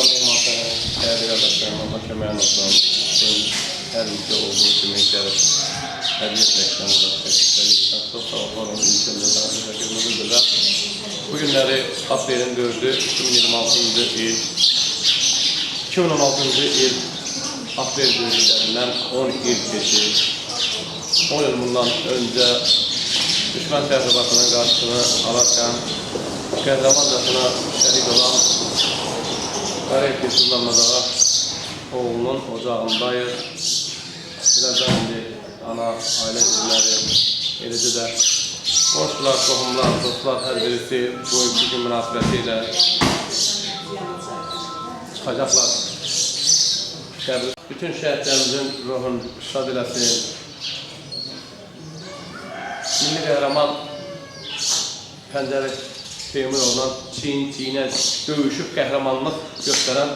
Allah neymatlarına, değerli kardeşlerim, Allah köməyin olsun. Her ülke olduğu kimi gəlib, hədiyyət reklamında təşkillikdən çox sağ olun, ülkəmdə daha görmədədirlər. Bu günləri aprelin 4-ü 2026-cı il, 2016-cı il aprel döyüşlərindən 10 il keçir. 10 il bundan öncə düşmən təxribatının qarşısını alarkən qəhrəmancasına şəhid olan Qarayip Yusuf Məmmədağa oğlunun ocağındayız. Birazdan indi ana, ailə üzvləri, eləcə də qonşular, qohumlar, dostlar hər birisi bugünkü gün münasibətilə çıxacaqlar. Bütün şəhidlərimizin ruhunu şad eləsin. Milli qəhrəman Pəncəli Teymurovla çiyin-çiyinə döyüşüb qəhrəmanlıq göstərən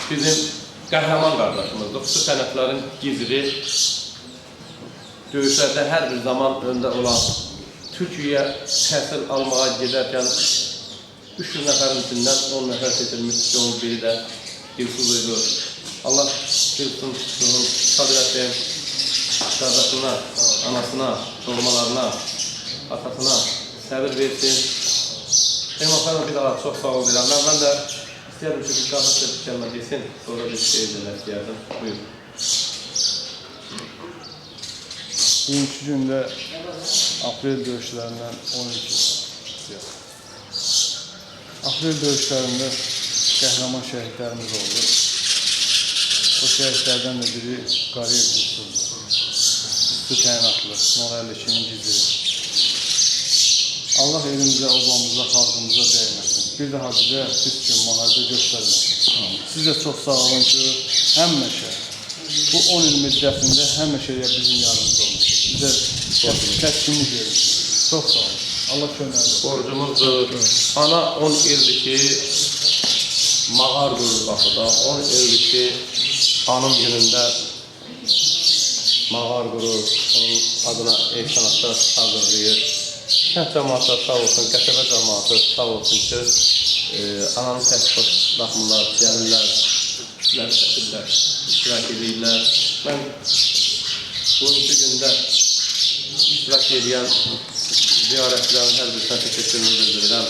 bizim qəhrəman qardaşımızdır. Xüsusi sənətlərin gizli döyüşlərdə hər bir zaman öndə olan Türkiyəyə təhsil almağa gedərkən 300 nəfərin içindən 10 nəfər seçilmiş onun biri də Dilsuz idi. Allah Dilsuzun şad eləsin, qardaşına, anasına, doğmalarına, atasına səbir versin. Eyvallah bir daha çox sağ ol deyirəm. Mən də istəyərdim ki, bir qardaş da gəlmə desin, sonra bir şey edilmək istəyərdim. Buyur. Bugünkü gündə aprel döyüşlərindən 12 aprel döyüşlərində qəhrəman şəhidlərimiz oldu. O şəhidlərdən də biri Qarayip Yusuf'dur. Üstü təyinatlı, 52-nin gizli. Allah elimizə, obamıza, xalqımıza dəyməsin. Bir daha bizə pis gün, müharibə göstərməsin. Siz də çox sağ olun ki, həmişə bu 10 il müddətində həmişəyə bizim yanımızda olmuşsunuz. Bizə təskinlik verin. Çox sağ olun. Allah köməkdir. Borcumuzdur. Ana 10 ildir ki, mağar durur qapıda. 10 ildir ki, anım günündə mağar qurur, onun adına ev sanatlar hazırlayır. Kənd cəmaatı sağ olsun, qəsəbə cəmaatı sağ olsun ki, ananı təşkil baxımlar, gəlirlər, çəkirlər, iştirak edirlər. Mən bugünkü gündə iştirak edən ziyarətçilərin hər bir təşəkkürünü bildirirəm.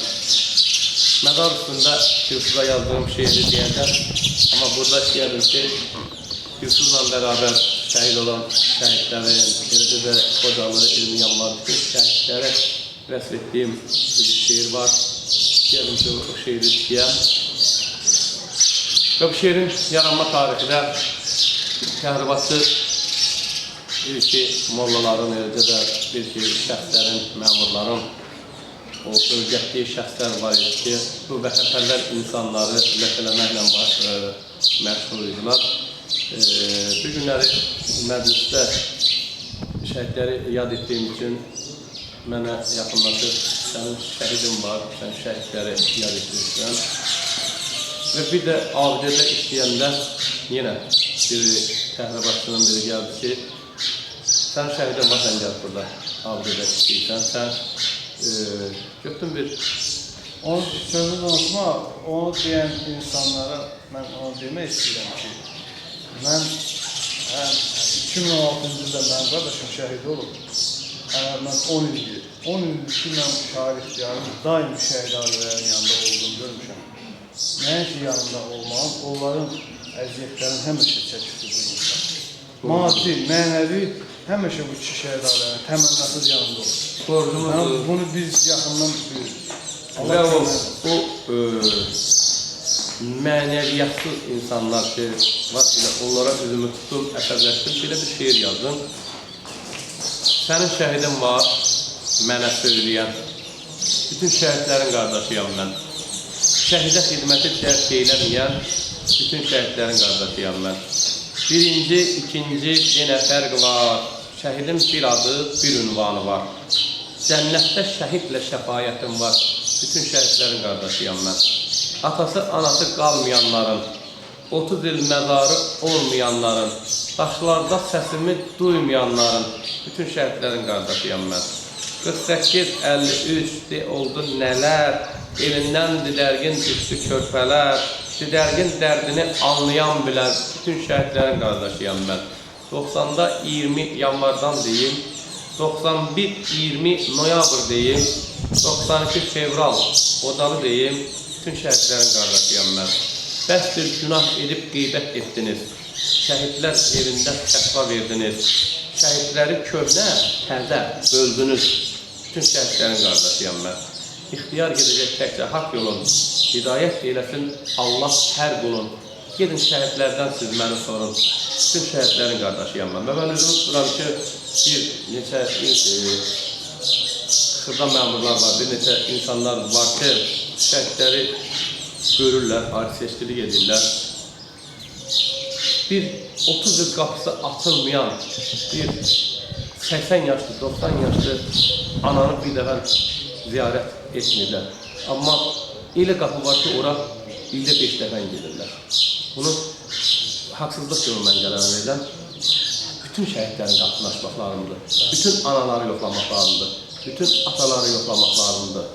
Məzar üstündə Yusuf'a yazdığım şeiri deyəcəm, amma burada istəyərdim ki, Yusuf'la bərabər şəhid olan şəhidlərin, eləcə də Qocalı, İlmi Yanlar, bütün şəhidlərə vəsf etdiyim bir şeir var. İstəyərdim ki, o şeiri deyəm. Və bu şeirin yaranma tarixi də Kəhribatçı bir ki, mollaların, eləcə də bir ki, şəxslərin, məmurların, o örgətdiyi şəxslər var idi ki, bu vətənpərvər insanları ləkələməklə məşğul idilər. Bu günləri məclisdə şəhidləri yad etdiyim üçün mənə yaxınlaşıb, sənin şəhidim var, sən şəhidləri yad etdirsən. Və bir də abidədə işləyəndə yenə biri, Kəhribatçının biri gəldi ki, sən şəhidin var, sən gəl burada, abidədə işləyirsən, sən götün bir... Onu sözü unutma, onu deyən insanlara mən onu demək istəyirəm ki, mən 2016-cı ildə mənim qardaşım şəhid olub. Mən 10 ildir ki, mən şahid ixtiyarım daim şəhid ailələrin yanında olduğunu görmüşəm. Nəinki yanında olmam, onların əziyyətlərin həmişə çəkisi bu insan. Maddi, mənəvi, həmişə bu iki şəhid ailələrin təmənnasız yanında olur. Bunu biz yaxından bilirik. Və o mənəviyyətsiz insanlar ki, var ilə onlara üzümü tutum, əsəbləşdim, belə bir şeir yazdım. Sənin şəhidin var, mənə söyləyən, bütün şəhidlərin qardaşıyam mən. Şəhidə xidməti dərk eyləməyən, bütün şəhidlərin qardaşıyam mən. Birinci, ikinci, yenə fərq var, şəhidin bir adı, bir ünvanı var. Cənnətdə şəhidlə şəfayətim var, bütün şəhidlərin qardaşıyam mən. Atası, anası qalmayanların, 30 il məzarı olmayanların, daşlarda səsimi duymayanların, bütün şəhidlərin qardaşıyam mən. 48-53 oldu nələr, elindən didərgin düşdü körpələr, didərgin dərdini anlayan bilən bütün şəhidlərin qardaşıyam mən. 90-da 20 yanvardan deyim, 91-20 noyabr deyim, 92 fevral odalı deyim, bütün şəhidlərin qardaşıyam mən. Bəsdir günah edib qeybət etdiniz, şəhidlər evində fətva verdiniz, şəhidləri köhnə, təzə böldünüz, bütün şəhidlərin qardaşıyam mən. İxtiyar gedəcək təkcə haqq yolun, hidayət eyləsin Allah hər qulun. Gedin şəhidlərdən siz məni sorun, bütün şəhidlərin qardaşıyam mən. Və mən özümü tuturam ki, bir neçə xırda məmurlar var, bir neçə insanlar var ki, şəhidləri görürlər, ayrı-seçkilik edirlər. Bir 30 il qapısı açılmayan, bir 80 yaşlı, 90 yaşlı ananı bir dəfə ziyarət etmirlər. Amma elə qapı var ki, ora ildə 5 dəfə gedirlər. Bunu haqsızlıq yolu mən qərara verirəm. Bütün şəhidlərin qapısını açmaq lazımdır. Bütün anaları yoxlamaq lazımdır. Bütün ataları yoxlamaq lazımdır.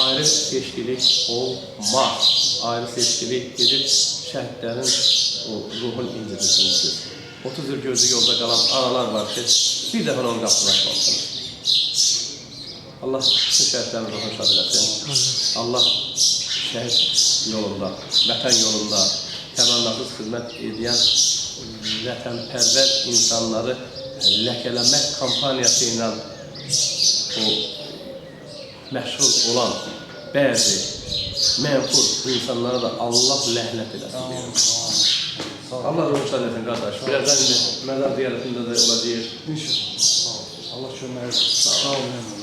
Ayrı seçkilik olmaz. Ayrı seçkilik edib şəhidlərin ruhun incitirsiniz. 30 il gözü yolda qalan analar var ki, bir dəfə onun qapısını açmalıdır. Allah bütün şəhidlərin ruhunu şad eləsin. Allah şəhid yolunda, vətən yolunda təmənnasız xidmət edən vətənpərvər insanları ləkələmək kampaniyası ilə o məşğul olan bəzi mənfur insanlara da Allah ləhnət eləsin. Allah ruhunu şad eləsin qardaş. Birazdan indi məzar ziyarətində də olacaq. İnşallah. Allah kömək etsin. Sağ olun.